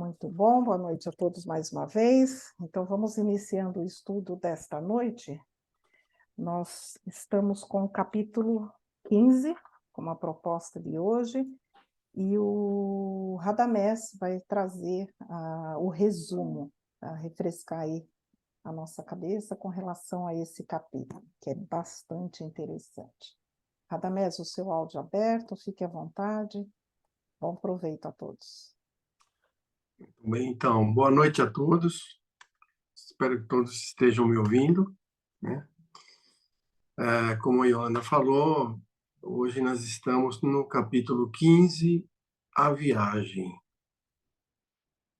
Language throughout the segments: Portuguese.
Muito bom, boa noite a todos mais uma vez. Então, vamos iniciando o estudo desta noite. Nós estamos com o capítulo 15, como a proposta de hoje, e o Radamés vai trazer o resumo, para refrescar aí a nossa cabeça com relação a esse capítulo, que é bastante interessante. Radamés, o seu áudio aberto, fique à vontade. Bom proveito a todos. Bem, então, boa noite a todos. Espero que todos estejam me ouvindo, né? Como a Ioana falou, hoje nós estamos no capítulo 15, A Viagem.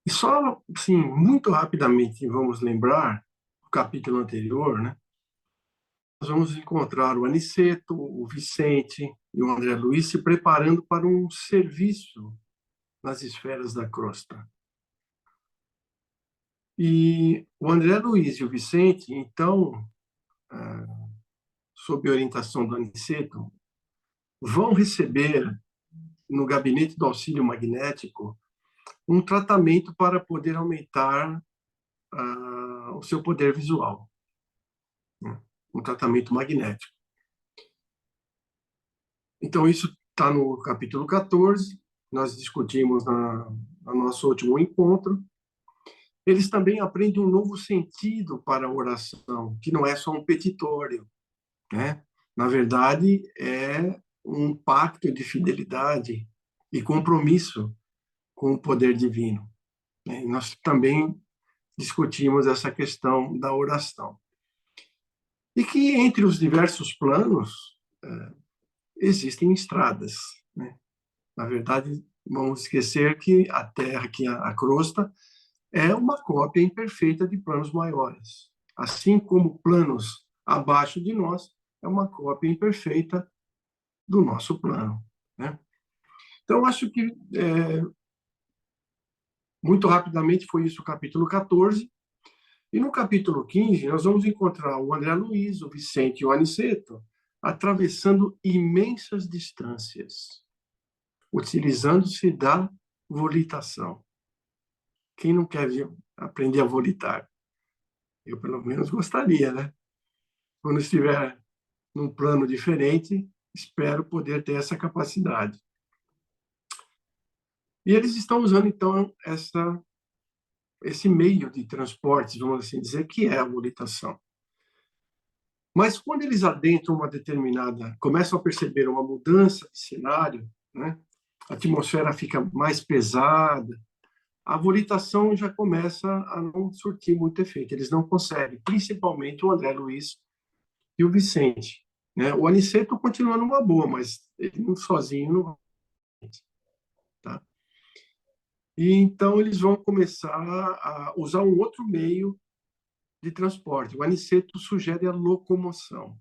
E só, assim, muito rapidamente vamos lembrar o capítulo anterior, né? Nós vamos encontrar o Aniceto, o Vicente e o André Luiz se preparando para um serviço nas esferas da crosta. E o André Luiz e o Vicente, então, sob orientação do Aniceto, vão receber no gabinete do auxílio magnético um tratamento para poder aumentar o seu poder visual, né? Um tratamento magnético. Então, isso está no capítulo 14, nós discutimos no nosso último encontro. Eles também aprendem um novo sentido para a oração, que não é só um petitório, né? Na verdade, é um pacto de fidelidade e compromisso com o poder divino, né? E nós também discutimos essa questão da oração. E que entre os diversos planos existem estradas, né? Na verdade, vamos esquecer que a Terra, que a crosta, é uma cópia imperfeita de planos maiores. Assim como planos abaixo de nós, é uma cópia imperfeita do nosso plano, né? Então, acho que, muito rapidamente, foi isso o capítulo 14. E no capítulo 15, nós vamos encontrar o André Luiz, o Vicente e o Aniceto atravessando imensas distâncias, utilizando-se da volitação. Quem não quer aprender a volitar? Eu, pelo menos, gostaria, né? Quando estiver num plano diferente, espero poder ter essa capacidade. E eles estão usando, então, esse meio de transporte, vamos assim dizer, que é a volitação. Mas quando eles adentram uma determinada, começam a perceber uma mudança de cenário, né? A atmosfera fica mais pesada, a volitação já começa a não surtir muito efeito. Eles não conseguem, principalmente o André Luiz e o Vicente, né? O Aniceto continua numa boa, mas ele sozinho não vai, tá? E então eles vão começar a usar um outro meio de transporte. O Aniceto sugere a locomoção.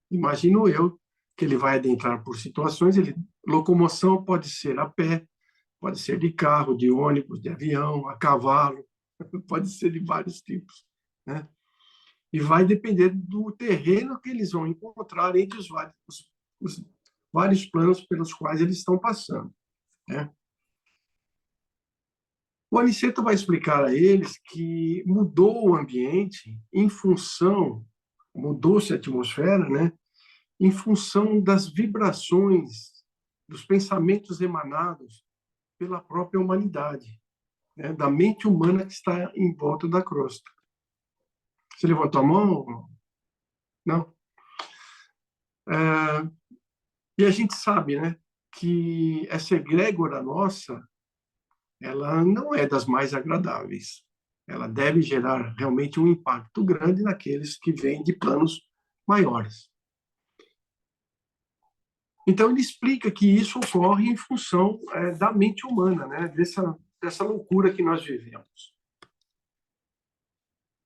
Imagino eu que ele vai adentrar por situações, locomoção pode ser a pé, pode ser de carro, de ônibus, de avião, a cavalo, pode ser de vários tipos, né? E vai depender do terreno que eles vão encontrar entre os vários planos pelos quais eles estão passando, né? O Aniceto vai explicar a eles que mudou o ambiente em função, mudou-se a atmosfera, né? Em função das vibrações, dos pensamentos emanados pela própria humanidade, né? Da mente humana que está em volta da crosta. Você levantou a mão? Não? E a gente sabe, né, que essa egrégora nossa, ela não é das mais agradáveis. Ela deve gerar realmente um impacto grande naqueles que vêm de planos maiores. Então, ele explica que isso ocorre em função da mente humana, né, dessa loucura que nós vivemos.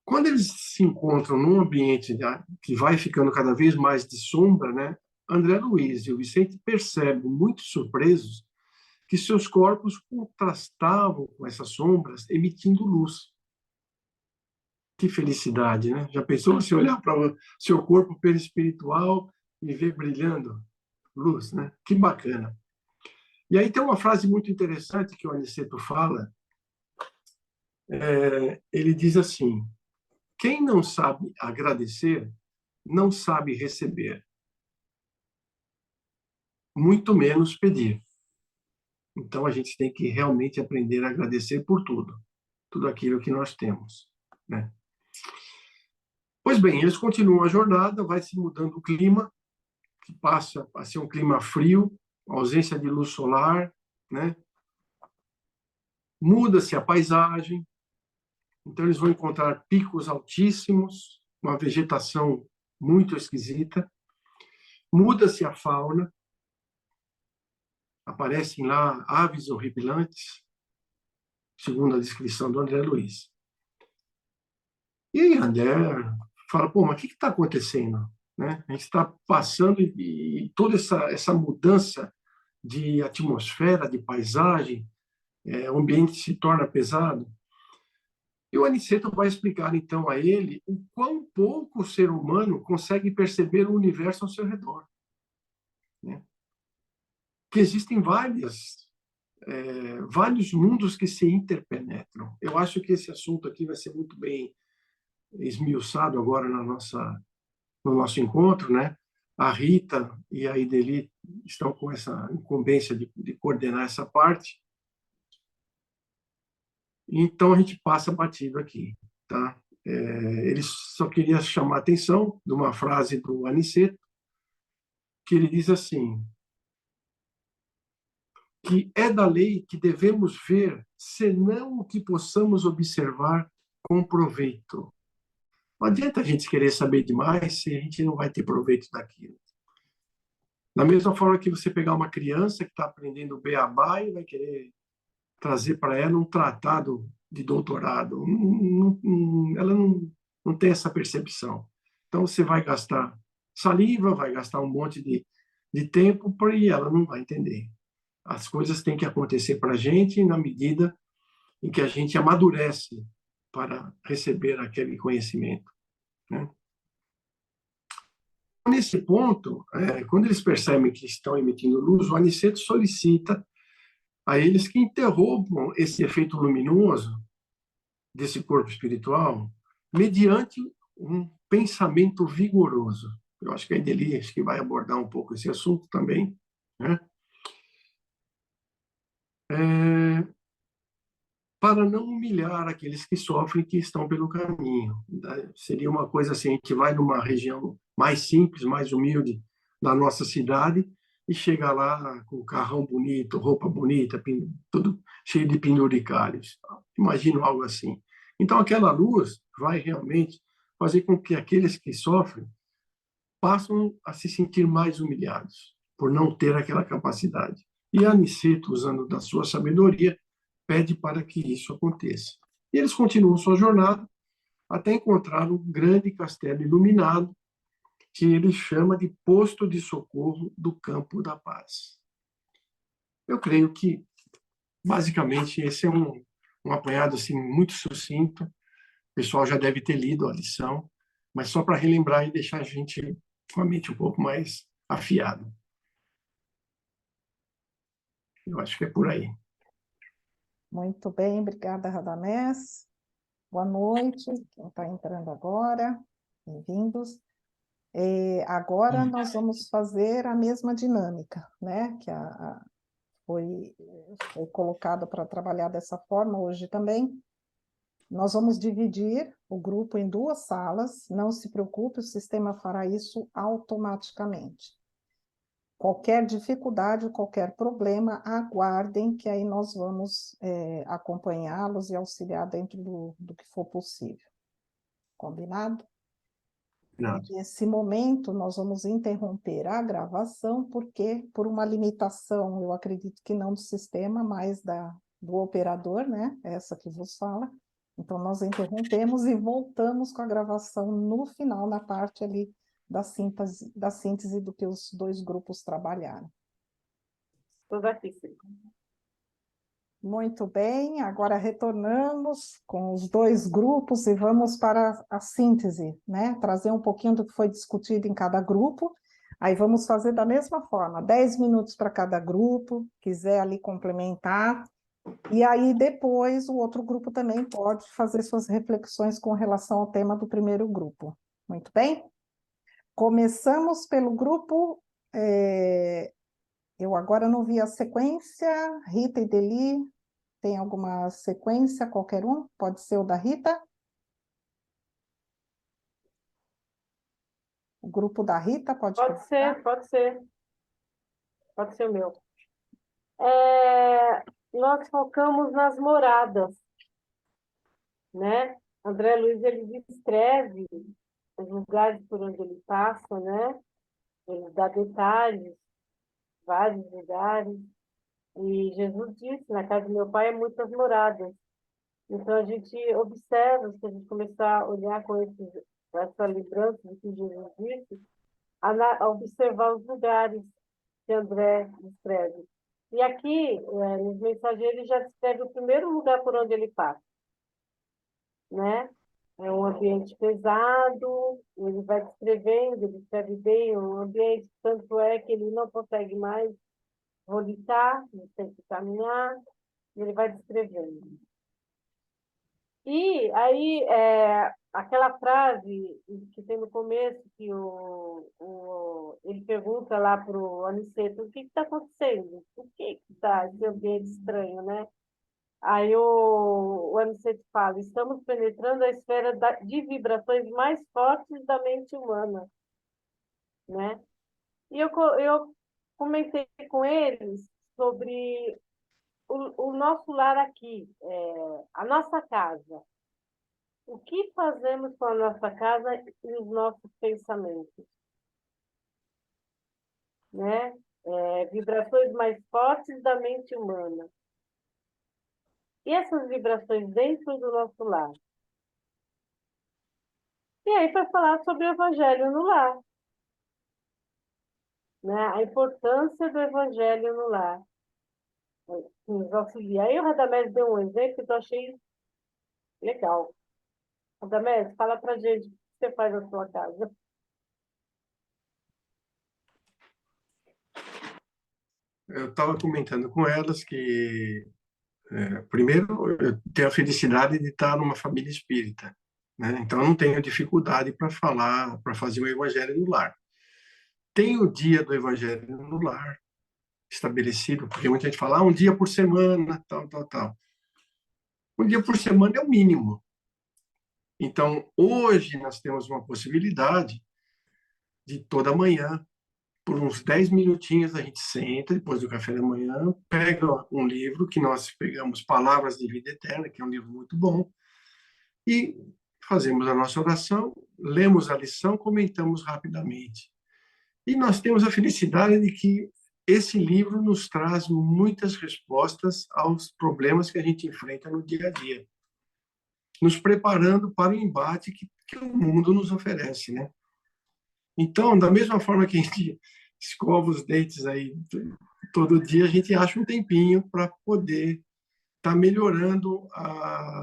Quando eles se encontram num ambiente que vai ficando cada vez mais de sombra, né, André Luiz e o Vicente percebem, muito surpresos, que seus corpos contrastavam com essas sombras, emitindo luz. Que felicidade, né? Já pensou você olhar para o seu corpo perispiritual e ver brilhando luz, né? Que bacana. E aí tem uma frase muito interessante que o Aniceto fala, ele diz assim, quem não sabe agradecer, não sabe receber, muito menos pedir. Então, a gente tem que realmente aprender a agradecer por tudo, tudo aquilo que nós temos, né? Pois bem, eles continuam a jornada, vai se mudando o clima, que passa a ser um clima frio, ausência de luz solar, né? Muda-se a paisagem, então eles vão encontrar picos altíssimos, uma vegetação muito esquisita, muda-se a fauna, aparecem lá aves horripilantes, segundo a descrição do André Luiz. E aí André fala, pô, mas o que está acontecendo? Né? A gente está passando e toda essa mudança de atmosfera, de paisagem, o ambiente se torna pesado. E o Aniceto vai explicar, então, a ele o quão pouco o ser humano consegue perceber o universo ao seu redor. Né? Que existem vários mundos que se interpenetram. Eu acho que esse assunto aqui vai ser muito bem esmiuçado agora no nosso encontro, né? A Rita e a Ideli estão com essa incumbência de coordenar essa parte. Então, a gente passa batido aqui, tá? Ele só queria chamar a atenção de uma frase do Aniceto, que ele diz assim, que é da lei que devemos ver, senão o que possamos observar com proveito. Não adianta a gente querer saber demais se a gente não vai ter proveito daquilo. Da mesma forma que você pegar uma criança que está aprendendo beabá e vai querer trazer para ela um tratado de doutorado. Ela não tem essa percepção. Então, você vai gastar saliva, vai gastar um monte de tempo e ela não vai entender. As coisas têm que acontecer para a gente na medida em que a gente amadurece para receber aquele conhecimento. Né? Nesse ponto, quando eles percebem que estão emitindo luz, o Aniceto solicita a eles que interrompam esse efeito luminoso desse corpo espiritual mediante um pensamento vigoroso. Eu acho que a Ideli acho que vai abordar um pouco esse assunto também, né? Para não humilhar aqueles que sofrem, que estão pelo caminho. Seria uma coisa assim, a gente vai numa região mais simples, mais humilde da nossa cidade e chega lá com carrão bonito, roupa bonita, tudo cheio de penduricalhos. Imagino algo assim. Então, aquela luz vai realmente fazer com que aqueles que sofrem passam a se sentir mais humilhados por não ter aquela capacidade. E Aniceto, usando da sua sabedoria, pede para que isso aconteça. E eles continuam sua jornada até encontrar um grande castelo iluminado que ele chama de Posto de Socorro do Campo da Paz. Eu creio que, basicamente, esse é um apanhado assim, muito sucinto. O pessoal já deve ter lido a lição, mas só para relembrar e deixar a gente com a mente um pouco mais afiada. Eu acho que é por aí. Muito bem, obrigada, Radamés. Boa noite, quem está entrando agora, bem-vindos. Agora nós vamos fazer a mesma dinâmica, né? Que foi colocada para trabalhar dessa forma hoje também. Nós vamos dividir o grupo em 2 salas, não se preocupe, o sistema fará isso automaticamente. Qualquer dificuldade, qualquer problema, aguardem que aí nós vamos acompanhá-los e auxiliar dentro do que for possível. Combinado? Não. Nesse momento, nós vamos interromper a gravação, porque por uma limitação, eu acredito que não do sistema, mas do operador, né? Essa que vos fala. Então, nós interrompemos e voltamos com a gravação no final, na parte ali da síntese do que os 2 grupos trabalharam. Tudo aqui, sim. Muito bem, agora retornamos com os 2 grupos e vamos para a síntese, né? Trazer um pouquinho do que foi discutido em cada grupo. Aí vamos fazer da mesma forma, 10 minutos para cada grupo, quiser ali complementar, e aí depois o outro grupo também pode fazer suas reflexões com relação ao tema do primeiro grupo. Muito bem? Começamos pelo grupo, eu agora não vi a sequência, Rita e Deli, tem alguma sequência, qualquer um? Pode ser o da Rita? O grupo da Rita pode Pode começar? ser, pode ser. Pode ser o meu. Nós focamos nas moradas, né? André Luiz, ele descreve os lugares por onde ele passa, né? Ele dá detalhes, vários lugares. E Jesus disse, na casa do meu pai, há muitas moradas. Então, a gente observa, se a gente começar a olhar com essa lembrança do que Jesus disse, a observar os lugares que André descreve. E aqui, nos mensageiros, ele já descreve o primeiro lugar por onde ele passa, né? É um ambiente pesado, ele vai descrevendo, ele descreve bem um ambiente, tanto é que ele não consegue mais volitar, ele tem que caminhar, ele vai descrevendo. E aí, aquela frase que tem no começo, que ele pergunta lá para o Aniceto, o que está acontecendo? Por que está esse ambiente estranho, né? Aí o Aniceto fala, estamos penetrando a esfera de vibrações mais fortes da mente humana, né? E eu comentei com eles sobre o nosso lar aqui, a nossa casa. O que fazemos com a nossa casa e os nossos pensamentos, né? Vibrações mais fortes da mente humana. E essas vibrações dentro do nosso lar. E aí vai falar sobre o evangelho no lar, né? A importância do evangelho no lar. Nos auxilia. Aí o Radamés deu um exemplo que eu achei legal. Radamés, fala pra gente o que você faz na sua casa. Eu estava comentando com elas que, primeiro, eu tenho a felicidade de estar numa família espírita, né? Então, eu não tenho dificuldade para falar, para fazer o evangelho no lar. Tem o dia do evangelho no lar estabelecido, porque muita gente fala, um dia por semana, tal, tal, tal. Um dia por semana é o mínimo. Então, hoje nós temos uma possibilidade de toda manhã, por uns 10 minutinhos, a gente senta, depois do café da manhã, pega um livro que nós pegamos, Palavras de Vida Eterna, que é um livro muito bom, e fazemos a nossa oração, lemos a lição, comentamos rapidamente. E nós temos a felicidade de que esse livro nos traz muitas respostas aos problemas que a gente enfrenta no dia a dia, nos preparando para o embate que o mundo nos oferece, né? Então, da mesma forma que a gente escova os dentes aí todo dia, a gente acha um tempinho para poder estar melhorando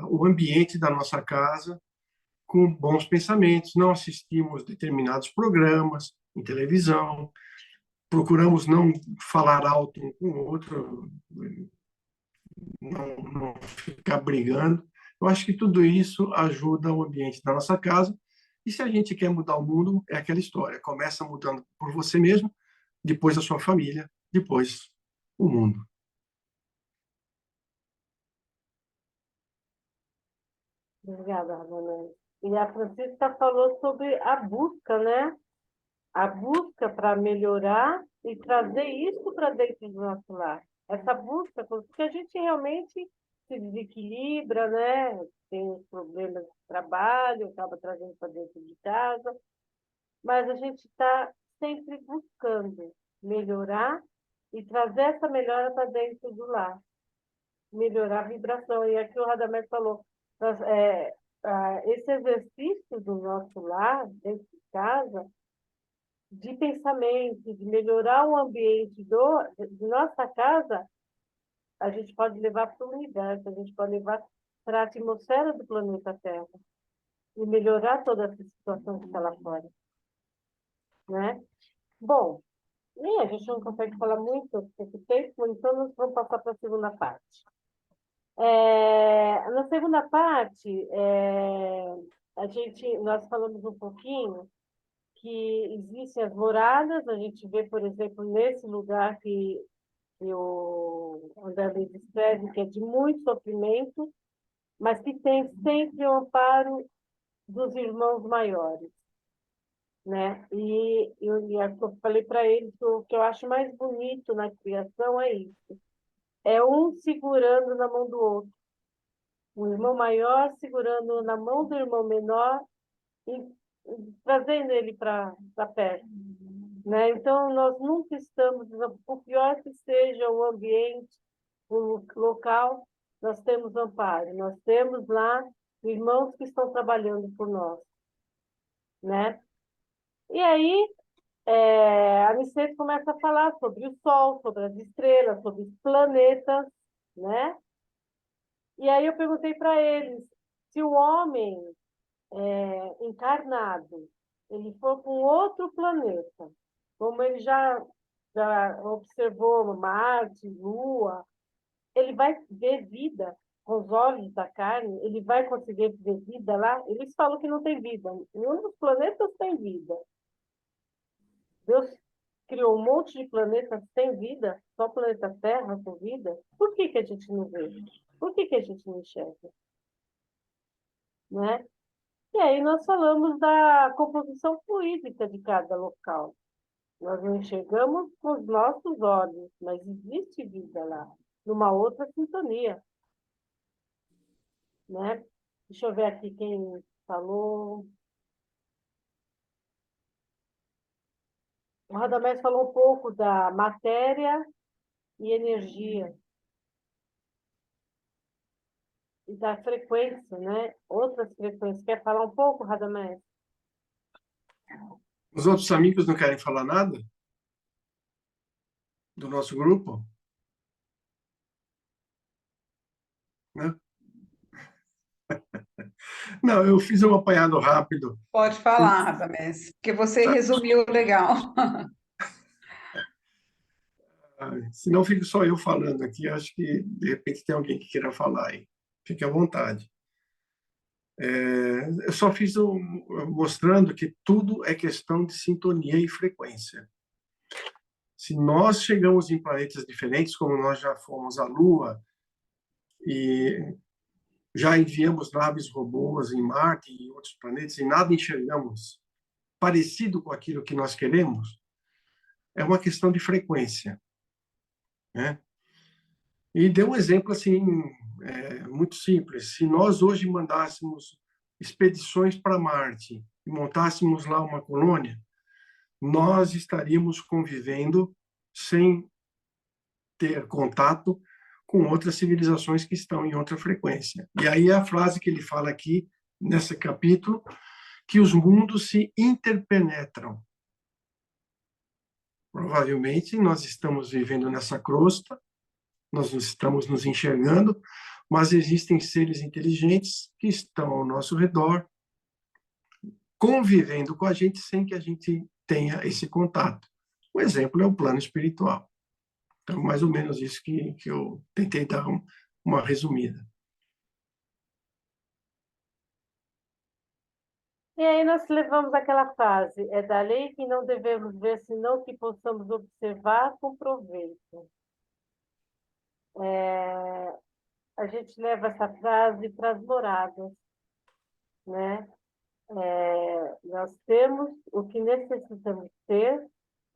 o ambiente da nossa casa com bons pensamentos. Não assistimos determinados programas em televisão, procuramos não falar alto um com o outro, não ficar brigando. Eu acho que tudo isso ajuda o ambiente da nossa casa. E se a gente quer mudar o mundo, é aquela história. Começa mudando por você mesmo, depois a sua família, depois o mundo. Obrigada, Radamés. E a Francisca falou sobre a busca, né? A busca para melhorar e trazer isso para dentro do nosso lar. Essa busca, porque a gente realmente se desequilibra, né? Tem os problemas de trabalho, acaba trazendo para dentro de casa, mas a gente está sempre buscando melhorar e trazer essa melhora para dentro do lar, melhorar a vibração. E aqui o Radamés falou, esse exercício do nosso lar, dentro de casa, de pensamento, de melhorar o ambiente de nossa casa, a gente pode levar para o universo, a gente pode levar para a atmosfera do planeta Terra e melhorar toda essa situação que está lá fora, né? Bom, e a gente não consegue falar muito porque tempo, então nós vamos passar para a segunda parte. Na segunda parte, nós falamos um pouquinho que existem as moradas, a gente vê, por exemplo, nesse lugar que o André Luiz escreve, que é de muito sofrimento, mas que tem sempre o amparo dos irmãos maiores, né? E eu falei para ele que o que eu acho mais bonito na criação é isso, é um segurando na mão do outro, o irmão maior segurando na mão do irmão menor e trazendo ele para perto, né? Então, nós nunca estamos, por pior que seja o ambiente, o local, nós temos amparo, nós temos lá irmãos que estão trabalhando por nós, né? E aí, a Nicete começa a falar sobre o Sol, sobre as estrelas, sobre os planetas, né? E aí eu perguntei para eles se o homem encarnado ele for para um outro planeta, como ele já observou Marte, Lua, ele vai ver vida com os olhos da carne? Ele vai conseguir ver vida lá? Eles falam que não tem vida. Nenhum dos planetas tem vida. Deus criou um monte de planetas sem vida, só o planeta Terra com vida. Por que a gente não vê? Por que a gente não enxerga? Né? E aí nós falamos da composição fluídica de cada local. Nós não enxergamos com os nossos olhos, mas existe vida lá, numa outra sintonia, né? Deixa eu ver aqui quem falou. O Radamés falou um pouco da matéria e energia, e da frequência, né? Outras frequências. Quer falar um pouco, Radamés? Os outros amigos não querem falar nada do nosso grupo, né? Não, eu fiz um apanhado rápido. Pode falar, Radamés, porque você resumiu legal. Senão fico só eu falando aqui. Acho que, de repente, tem alguém que queira falar aí. Fique à vontade. Eu só fiz mostrando que tudo é questão de sintonia e frequência. Se nós chegamos em planetas diferentes, como nós já fomos à Lua e já enviamos naves robôs em Marte e em outros planetas e nada enxergamos parecido com aquilo que nós queremos, é uma questão de frequência, né? E deu um exemplo assim muito simples. Se nós hoje mandássemos expedições para Marte e montássemos lá uma colônia, nós estaríamos convivendo sem ter contato com outras civilizações que estão em outra frequência. E aí é a frase que ele fala aqui, nesse capítulo, que os mundos se interpenetram. Provavelmente nós estamos vivendo nessa crosta, nós estamos nos enxergando, mas existem seres inteligentes que estão ao nosso redor, convivendo com a gente sem que a gente tenha esse contato. O exemplo é o plano espiritual. Então, mais ou menos isso que eu tentei dar uma resumida. E aí nós levamos aquela frase, é da lei que não devemos ver, senão que possamos observar com proveito. A gente leva essa frase para as moradas, né? Nós temos o que necessitamos ter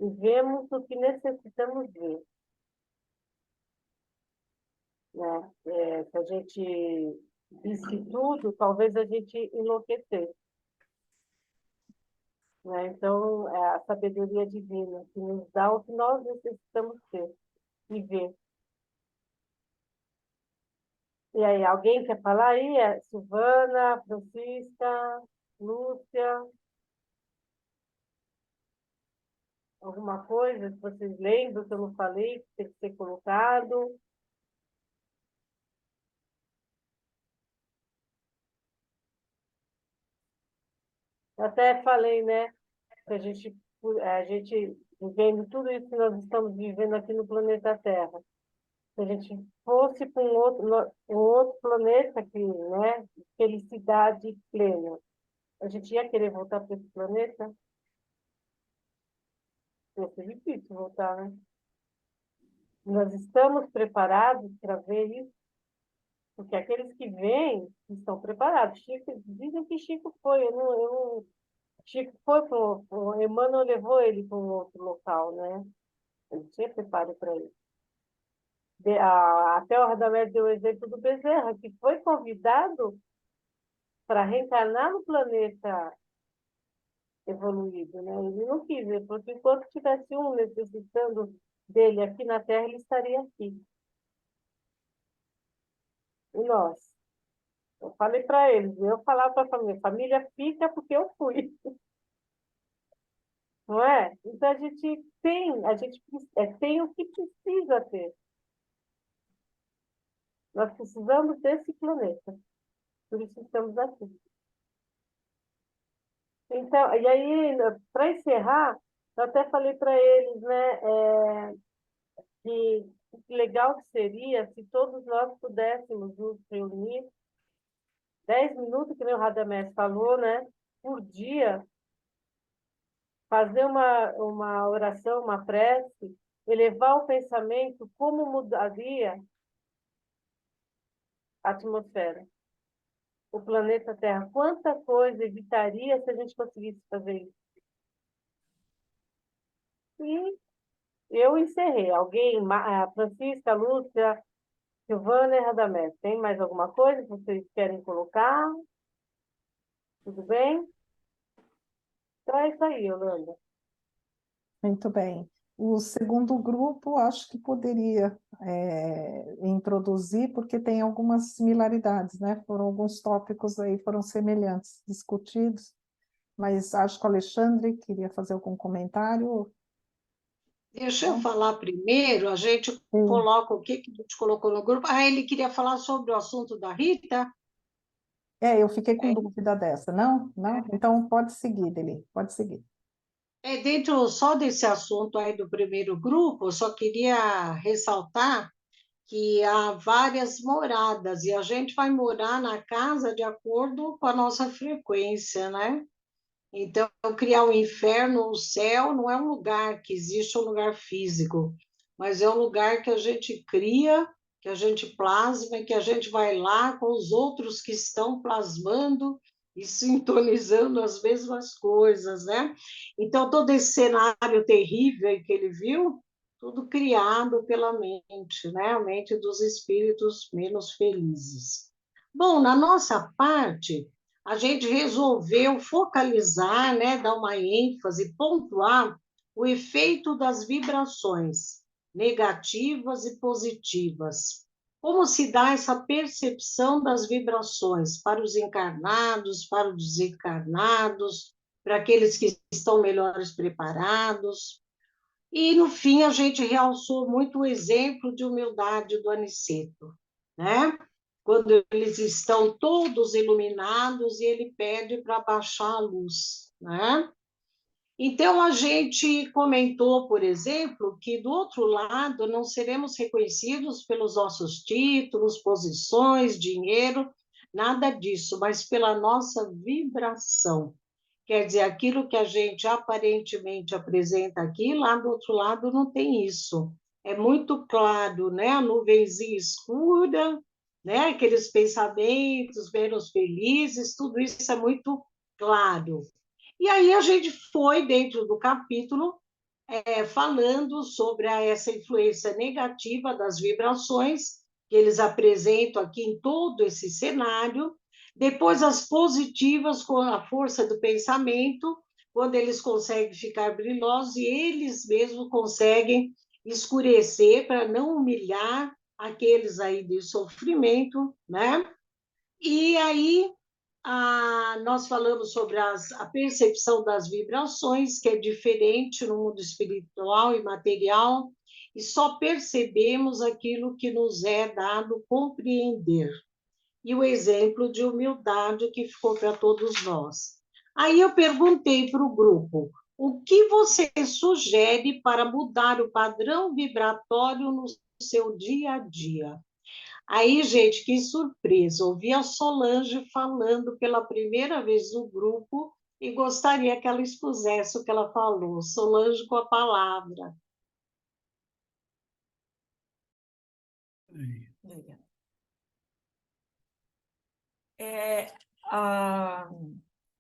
e vemos o que necessitamos ver, né? Se a gente visse tudo, talvez a gente enlouquecesse, né? Então, é a sabedoria divina que nos dá o que nós necessitamos ter e ver. E aí, alguém quer falar aí? Silvana, Francisca, Lúcia? Alguma coisa que vocês lembram que eu não falei, que tem que ser colocado? Eu até falei, né? Que a gente vivendo tudo isso que nós estamos vivendo aqui no planeta Terra. Se a gente fosse para um outro planeta que, né, felicidade plena, a gente ia querer voltar para esse planeta? Vai ser difícil voltar, né? Nós estamos preparados para ver isso? Porque aqueles que vêm estão preparados. Chico, dizem que Chico foi, Chico foi para Emmanuel levou ele para um outro local, né? Ele tinha preparo para isso. Até o Radamés deu o exemplo do Bezerra, que foi convidado para reencarnar no planeta evoluído, né? Ele não quis, ele falou que enquanto tivesse um necessitando dele aqui na Terra, ele estaria aqui. E nós? Eu falei para eles, eu falava para a família fica porque eu fui. Não é? Então tem o que precisa ter. Nós precisamos desse planeta. Por isso estamos aqui. Então, e aí, para encerrar, eu até falei para eles, né, que legal que seria se todos nós pudéssemos nos reunir 10 minutos, que nem o Radamés falou, né, por dia, fazer uma oração, uma prece, elevar o pensamento, como mudaria a atmosfera, o planeta Terra. Quanta coisa evitaria se a gente conseguisse fazer isso. E eu encerrei. Alguém, a Francisca, a Lúcia, Silvana e Radamés, tem mais alguma coisa que vocês querem colocar? Tudo bem? Então é isso aí, Yolanda. Muito bem. O segundo grupo, acho que poderia introduzir, porque tem algumas similaridades, né? Foram alguns tópicos aí, foram semelhantes, discutidos, mas acho que o Alexandre queria fazer algum comentário. Deixa eu falar primeiro, a gente Sim. coloca o que a gente colocou no grupo. Ah, ele queria falar sobre o assunto da Rita? Eu fiquei com dúvida dessa. Não? Não? Então pode seguir, Deli, pode seguir. Dentro só desse assunto aí do primeiro grupo, eu só queria ressaltar que há várias moradas e a gente vai morar na casa de acordo com a nossa frequência, né? Então, criar o inferno, o céu, não é um lugar que existe, um lugar físico, mas é um lugar que a gente cria, que a gente plasma, que a gente vai lá com os outros que estão plasmando e sintonizando as mesmas coisas, né? Então, todo esse cenário terrível que ele viu, tudo criado pela mente, né? A mente dos espíritos menos felizes. Bom, na nossa parte, a gente resolveu focalizar, né, dar uma ênfase, pontuar o efeito das vibrações negativas e positivas. Como se dá essa percepção das vibrações para os encarnados, para os desencarnados, para aqueles que estão melhores preparados. E, no fim, a gente realçou muito o exemplo de humildade do Aniceto, né? Quando eles estão todos iluminados e ele pede para baixar a luz, né? Então, a gente comentou, por exemplo, que do outro lado não seremos reconhecidos pelos nossos títulos, posições, dinheiro, nada disso, mas pela nossa vibração. Quer dizer, aquilo que a gente aparentemente apresenta aqui, lá do outro lado não tem isso. É muito claro, né? A nuvenzinha escura, né? Aqueles pensamentos menos felizes, tudo isso é muito claro. E aí a gente foi, dentro do capítulo, falando sobre essa influência negativa das vibrações que eles apresentam aqui em todo esse cenário, depois as positivas com a força do pensamento, quando eles conseguem ficar brilhosos e eles mesmos conseguem escurecer para não humilhar aqueles aí de sofrimento, né? E aí nós falamos sobre a percepção das vibrações, que é diferente no mundo espiritual e material, e só percebemos aquilo que nos é dado compreender. E o exemplo de humildade que ficou para todos nós. Aí eu perguntei para o grupo, O que você sugere para mudar o padrão vibratório no seu dia a dia? Aí, gente, que surpresa! Ouvi a Solange falando pela primeira vez no grupo e gostaria que ela expusesse o que ela falou. Solange com a palavra. Legal. É, a,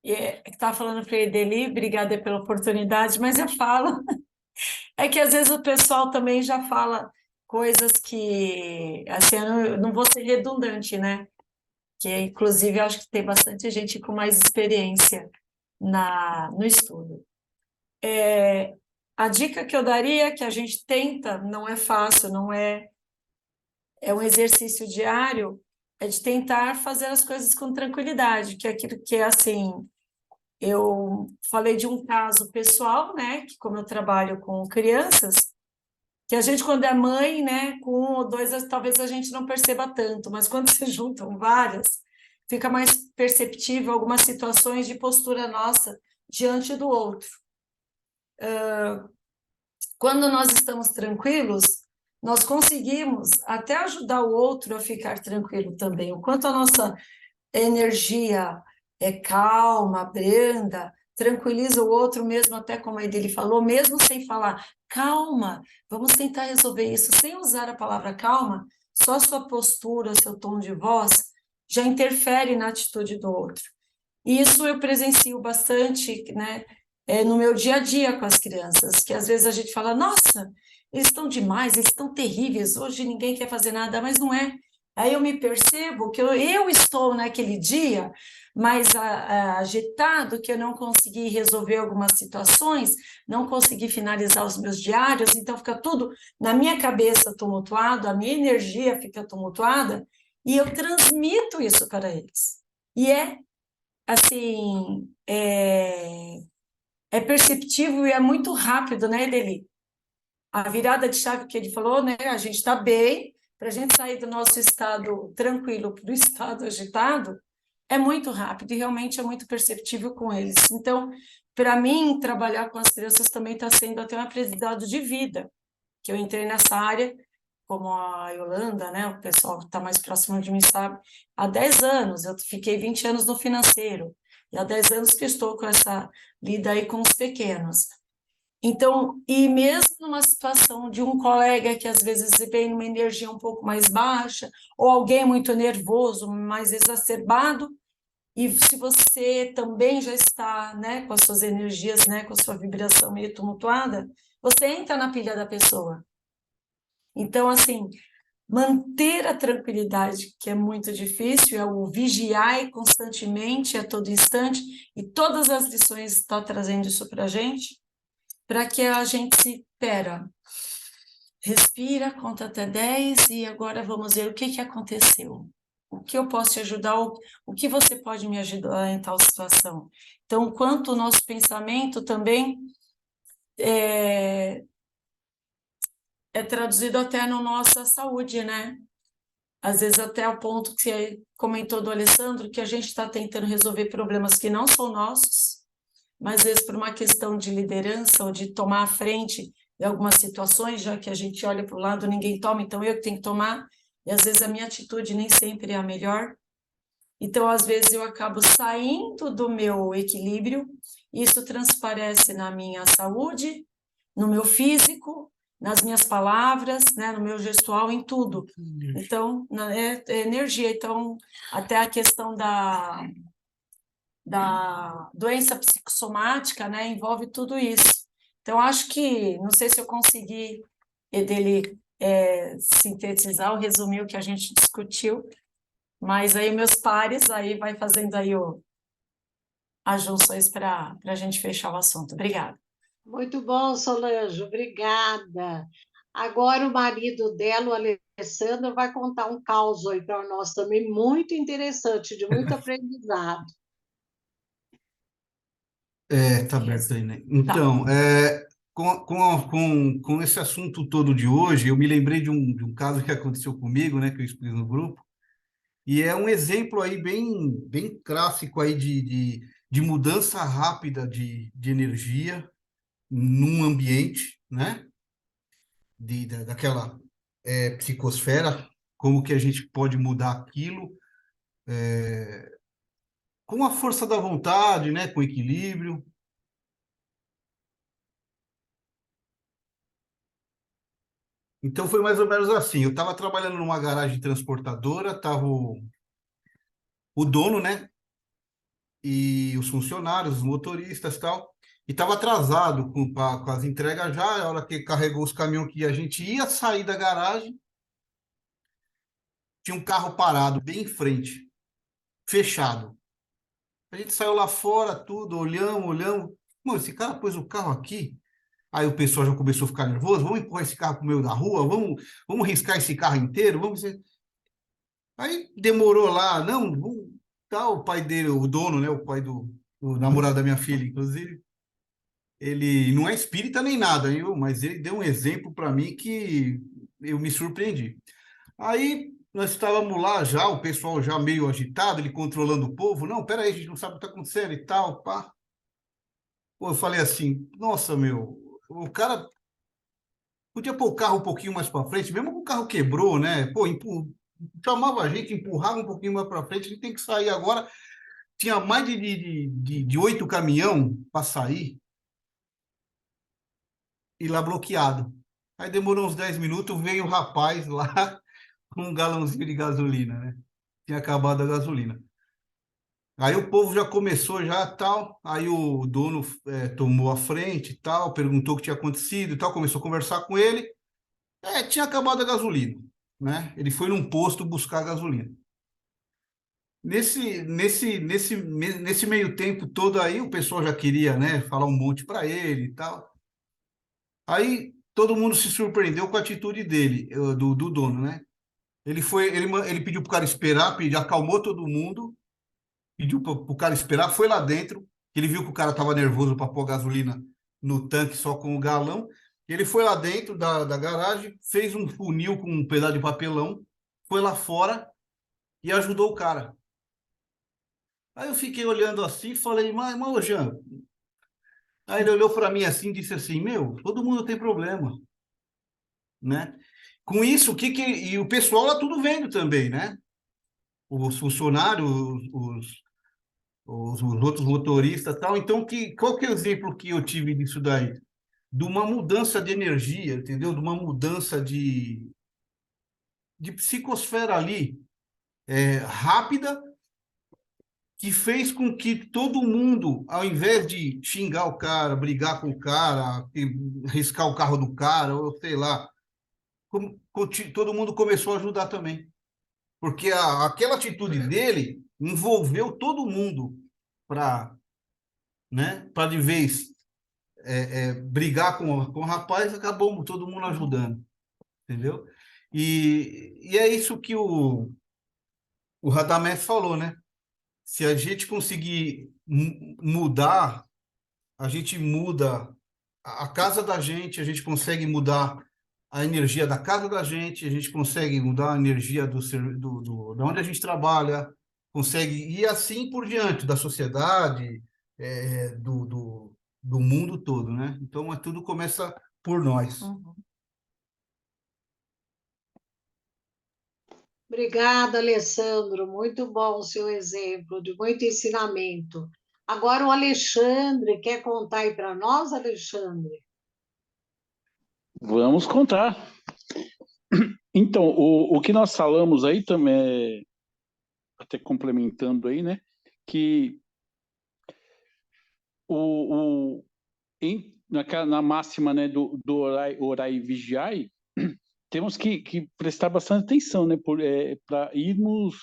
estava falando para ele dele, obrigada pela oportunidade, mas eu falo, é que às vezes o pessoal também já fala coisas que, assim, eu não vou ser redundante, né? Que inclusive eu acho que tem bastante gente com mais experiência no estudo. A dica que eu daria, que a gente tenta, não é fácil, não é, é um exercício diário, é de tentar fazer as coisas com tranquilidade, que é aquilo que é assim. Eu falei de um caso pessoal, né, que como eu trabalho com crianças, que a gente quando é mãe, né, com um ou dois, talvez a gente não perceba tanto, mas quando se juntam várias, fica mais perceptível algumas situações de postura nossa diante do outro. Quando nós estamos tranquilos, nós conseguimos até ajudar o outro a ficar tranquilo também. O quanto a nossa energia é calma, branda, tranquiliza o outro mesmo, até como a dele falou, mesmo sem falar, calma, vamos tentar resolver isso, sem usar a palavra calma, só a sua postura, seu tom de voz, já interfere na atitude do outro. E isso eu presencio bastante, né, no meu dia a dia com as crianças, que às vezes a gente fala, nossa, eles estão demais, eles estão terríveis, hoje ninguém quer fazer nada, mas não é. Aí eu me percebo que eu estou naquele dia mais agitado, que eu não consegui resolver algumas situações, não consegui finalizar os meus diários, então fica tudo na minha cabeça tumultuado, a minha energia fica tumultuada, e eu transmito isso para eles. E assim, é perceptível e é muito rápido, né, Deli? A virada de chave que ele falou, né, a gente está bem, para a gente sair do nosso estado tranquilo para o estado agitado, é muito rápido e realmente é muito perceptível com eles. Então, para mim, trabalhar com as crianças também está sendo até um aprendizado de vida, que eu entrei nessa área, como a Yolanda, né, o pessoal que está mais próximo de mim sabe, há 10 anos, eu fiquei 20 anos no financeiro, e há 10 anos que estou com essa lida aí com os pequenos. Então, e mesmo numa situação de um colega que às vezes vem numa energia um pouco mais baixa, ou alguém muito nervoso, mais exacerbado, e se você também já está, né, com as suas energias, né, com a sua vibração meio tumultuada, você entra na pilha da pessoa. Então, assim, manter a tranquilidade, que é muito difícil, é o vigiar constantemente, a todo instante, e todas as lições estão trazendo isso para a gente, para que a gente se pera, respira, conta até 10 e agora vamos ver o que aconteceu. O que eu posso te ajudar, o que você pode me ajudar em tal situação. Então, quanto o nosso pensamento também é traduzido até na nossa saúde, né? Às vezes até o ponto que você comentou do Alessandro, que a gente está tentando resolver problemas que não são nossos, mas às vezes por uma questão de liderança ou de tomar a frente de algumas situações, já que a gente olha para o lado, ninguém toma, então eu que tenho que tomar, e às vezes a minha atitude nem sempre é a melhor. Então, às vezes, eu acabo saindo do meu equilíbrio, isso transparece na minha saúde, no meu físico, nas minhas palavras, né, no meu gestual, em tudo. Então, é energia. Então, até a questão da doença psicossomática, né, envolve tudo isso. Então, acho que, não sei se eu consegui dele sintetizar ou resumir o que a gente discutiu, mas aí meus pares aí vai fazendo aí as junções para a gente fechar o assunto. Obrigada. Muito bom, Solange, obrigada. Agora o marido dela, o Alessandro, vai contar um caos aí para nós também, muito interessante, de muito aprendizado. Tá aberto aí, né? Então, com esse assunto todo de hoje, eu me lembrei de um caso que aconteceu comigo, né, que eu expliquei no grupo, e é um exemplo aí bem clássico aí de mudança rápida de energia, num ambiente, né, daquela psicosfera, como que a gente pode mudar aquilo com a força da vontade, né, com equilíbrio. Então foi mais ou menos assim. Eu estava trabalhando numa garagem transportadora, estava o dono, né, e os funcionários, os motoristas e tal, e estava atrasado com as entregas já. A hora que carregou os caminhões que a gente ia sair da garagem, tinha um carro parado bem em frente, fechado. A gente saiu lá fora, tudo, olhamos. Mano, esse cara pôs o carro aqui. Aí o pessoal já começou a ficar nervoso. Vamos empurrar esse carro para o meio da rua? Vamos riscar esse carro inteiro? Aí demorou lá. Não, tá, o pai dele, o dono, né? O pai do namorado da minha filha, inclusive. Ele não é espírita nem nada, viu? Mas ele deu um exemplo para mim que eu me surpreendi. Aí nós estávamos lá já, o pessoal já meio agitado, ele controlando o povo. Não, peraí, a gente não sabe o que está acontecendo e tal, pá. Pô, eu falei assim, nossa, meu, o cara podia pôr o carro um pouquinho mais para frente, mesmo que o carro quebrou, né? Pô, chamava a gente, empurrava um pouquinho mais para frente, ele tem que sair agora. Tinha mais de 8 caminhão para sair e lá bloqueado. Aí demorou uns 10 minutos, veio o rapaz lá com um galãozinho de gasolina, né? Tinha acabado a gasolina. Aí o povo já começou já tal, aí o dono tomou a frente e tal, perguntou o que tinha acontecido e tal, começou a conversar com ele. Tinha acabado a gasolina, né? Ele foi num posto buscar gasolina. Nesse meio tempo todo aí, o pessoal já queria, né, falar um monte para ele e tal. Aí todo mundo se surpreendeu com a atitude dele, do dono, né? Ele pediu para o cara esperar, acalmou todo mundo, pediu para o cara esperar, foi lá dentro, ele viu que o cara estava nervoso para pôr gasolina no tanque só com o galão. Ele foi lá dentro da garagem, fez um funil com um pedaço de papelão, foi lá fora e ajudou o cara. Aí eu fiquei olhando assim e falei, mas ô Jean. Aí ele olhou para mim assim e disse assim, meu, todo mundo tem problema, né? Com isso, e o pessoal lá tudo vendo também, né? Os funcionários, os outros motoristas e tal. Então, qual que é o exemplo que eu tive disso daí? De uma mudança de energia, entendeu? De uma mudança de psicosfera ali, rápida, que fez com que todo mundo, ao invés de xingar o cara, brigar com o cara, riscar o carro do cara, ou sei lá, todo mundo começou a ajudar também. Porque aquela atitude dele envolveu todo mundo para, né, para de vez brigar com o rapaz, acabou todo mundo ajudando, entendeu? E é isso que o Radamés falou, né? Se a gente conseguir mudar, a gente muda a casa da gente, a gente consegue mudar a energia da casa da gente, a gente consegue mudar a energia da onde a gente trabalha, consegue ir assim por diante, da sociedade, do mundo todo, né? Então, tudo começa por nós. Uhum. Obrigada, Alessandro. Muito bom o seu exemplo, de muito ensinamento. Agora o Alexandre quer contar aí para nós, Alexandre? Vamos contar. Então, o que nós falamos aí também, até complementando aí, né, que na máxima, né, do orai e vigiai, temos que prestar bastante atenção, né, para irmos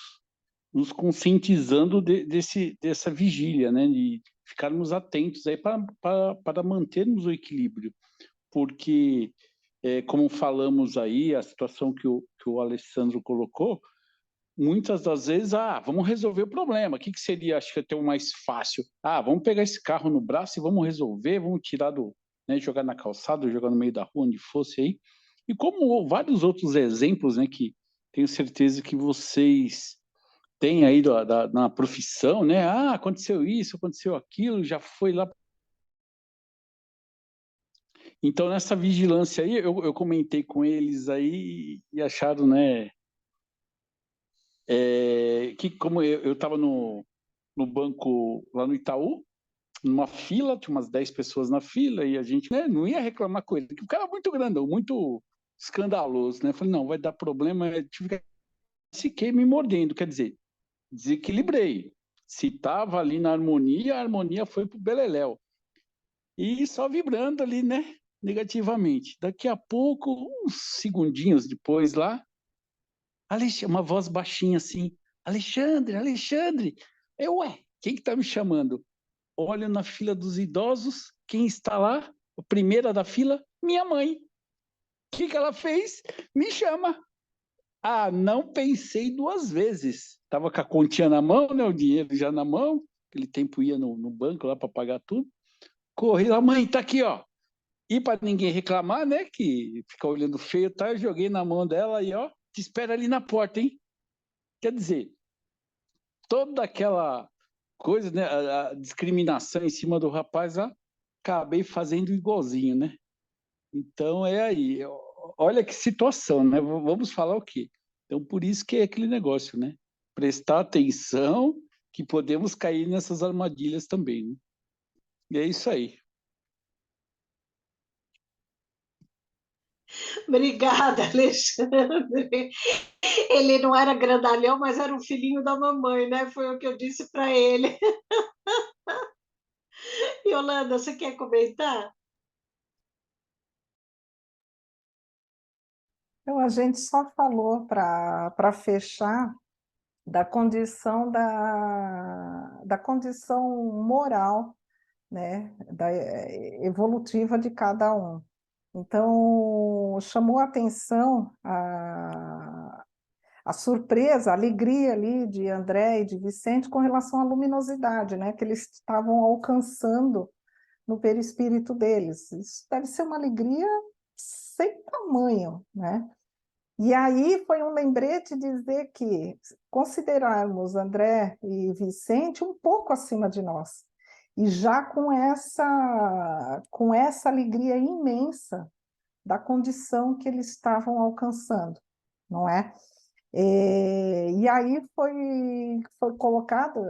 nos conscientizando dessa vigília, né, de ficarmos atentos aí para mantermos o equilíbrio, porque, como falamos aí, a situação que o Alessandro colocou, muitas das vezes, vamos resolver o problema. O que seria, acho que até o mais fácil? Vamos pegar esse carro no braço e vamos resolver, vamos tirar né, jogar na calçada, jogar no meio da rua, onde fosse aí. E como vários outros exemplos, né, que tenho certeza que vocês têm aí na profissão, né? Aconteceu isso, aconteceu aquilo, já foi lá Então, nessa vigilância aí, eu comentei com eles aí e acharam, né, que como eu estava no banco lá no Itaú, numa fila, tinha umas 10 pessoas na fila, e a gente, né, não ia reclamar com ele, porque o cara é muito grandão, muito escandaloso, né? Eu falei, não, vai dar problema, fiquei me mordendo, quer dizer, desequilibrei. Se estava ali na harmonia, a harmonia foi pro beleléu. E só vibrando ali, né, negativamente. Daqui a pouco, uns segundinhos depois lá, uma voz baixinha assim, Alexandre, Alexandre. Ué, quem que tá me chamando? Olho na fila dos idosos, quem está lá? A primeira da fila, minha mãe. O que ela fez? Me chama. Ah, não pensei duas vezes. Estava com a continha na mão, né, o dinheiro já na mão. Aquele tempo ia no banco lá para pagar tudo. Corri lá, mãe, tá aqui, ó. E para ninguém reclamar, né, que fica olhando feio, tá? Eu joguei na mão dela e, ó, te espera ali na porta, hein? Quer dizer, toda aquela coisa, né, a discriminação em cima do rapaz lá, acabei fazendo igualzinho, né? Então é aí, olha que situação, né? Vamos falar o quê? Então por isso que é aquele negócio, né? Prestar atenção que podemos cair nessas armadilhas também, né? E é isso aí. Obrigada, Alexandre. Ele não era grandalhão, mas era o filhinho da mamãe, né? Foi o que eu disse para ele. Yolanda, você quer comentar? Então, a gente só falou para fechar da condição da condição moral, né, evolutiva de cada um. Então, chamou a atenção a surpresa, a alegria ali de André e de Vicente com relação à luminosidade, né, que eles estavam alcançando no perispírito deles. Isso deve ser uma alegria sem tamanho, né? E aí foi um lembrete dizer que considerarmos André e Vicente um pouco acima de nós, e já com essa alegria imensa da condição que eles estavam alcançando, não é? E aí foi colocado,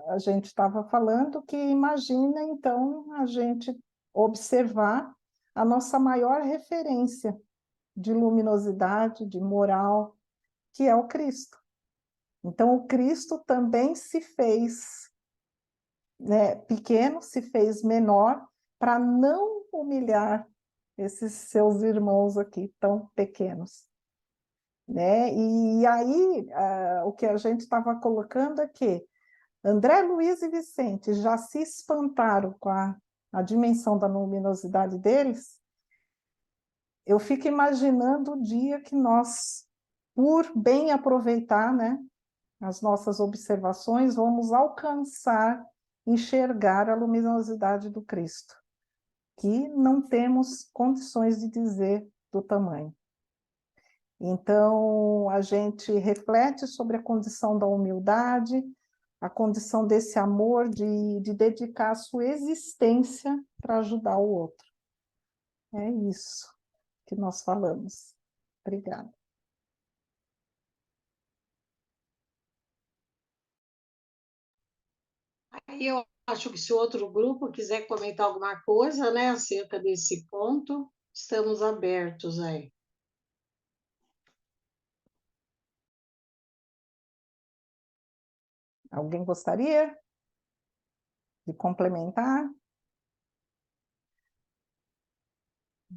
a gente estava falando que imagina então a gente observar a nossa maior referência de luminosidade, de moral, que é o Cristo. Então, o Cristo também se fez, né, pequeno, se fez menor, para não humilhar esses seus irmãos aqui tão pequenos. Né? E aí, o que a gente estava colocando é que André, Luiz e Vicente já se espantaram com a dimensão da luminosidade deles. Eu fico imaginando o dia que nós, por bem aproveitar, né, as nossas observações, vamos alcançar, enxergar a luminosidade do Cristo, que não temos condições de dizer do tamanho. Então, a gente reflete sobre a condição da humildade, a condição desse amor de dedicar a sua existência para ajudar o outro. É isso que nós falamos. Obrigada. Aí eu acho que se o outro grupo quiser comentar alguma coisa, né, acerca desse ponto, estamos abertos aí. Alguém gostaria de complementar?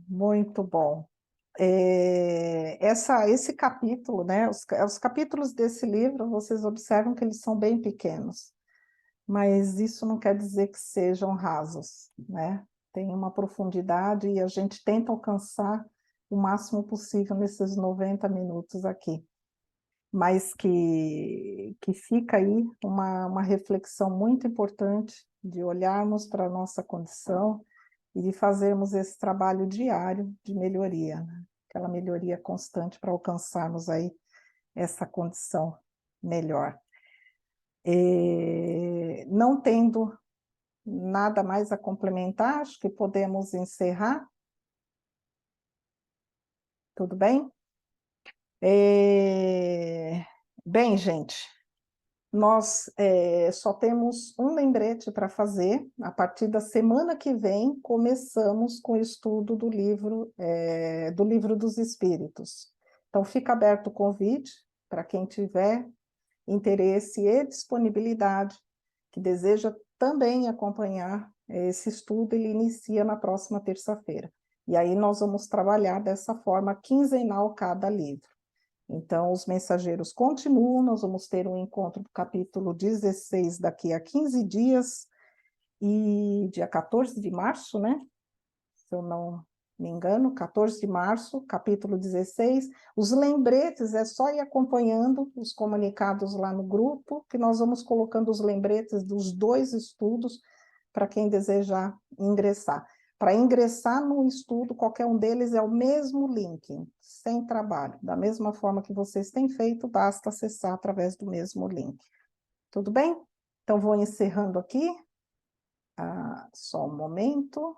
Muito bom. Esse capítulo, né, os capítulos desse livro, vocês observam que eles são bem pequenos, mas isso não quer dizer que sejam rasos, né? Tem uma profundidade e a gente tenta alcançar o máximo possível nesses 90 minutos aqui. Mas que fica aí uma reflexão muito importante de olharmos para a nossa condição e de fazermos esse trabalho diário de melhoria, né? Aquela melhoria constante para alcançarmos aí essa condição melhor. Não tendo nada mais a complementar, acho que podemos encerrar. Tudo bem? Bem, gente, nós só temos um lembrete para fazer. A partir da semana que vem, começamos com o estudo do livro dos Espíritos. Então, fica aberto o convite para quem tiver interesse e disponibilidade, que deseja também acompanhar esse estudo. Ele inicia na próxima terça-feira. E aí nós vamos trabalhar dessa forma quinzenal cada livro. Então, os mensageiros continuam, nós vamos ter um encontro do capítulo 16 daqui a 15 dias, e dia 14 de março, né? Se eu não me engano, 14 de março, capítulo 16. Os lembretes, é só ir acompanhando os comunicados lá no grupo, que nós vamos colocando os lembretes dos 2 estudos para quem desejar ingressar. Para ingressar no estudo, qualquer um deles é o mesmo link, sem trabalho. Da mesma forma que vocês têm feito, basta acessar através do mesmo link. Tudo bem? Então, vou encerrando aqui. Só um momento.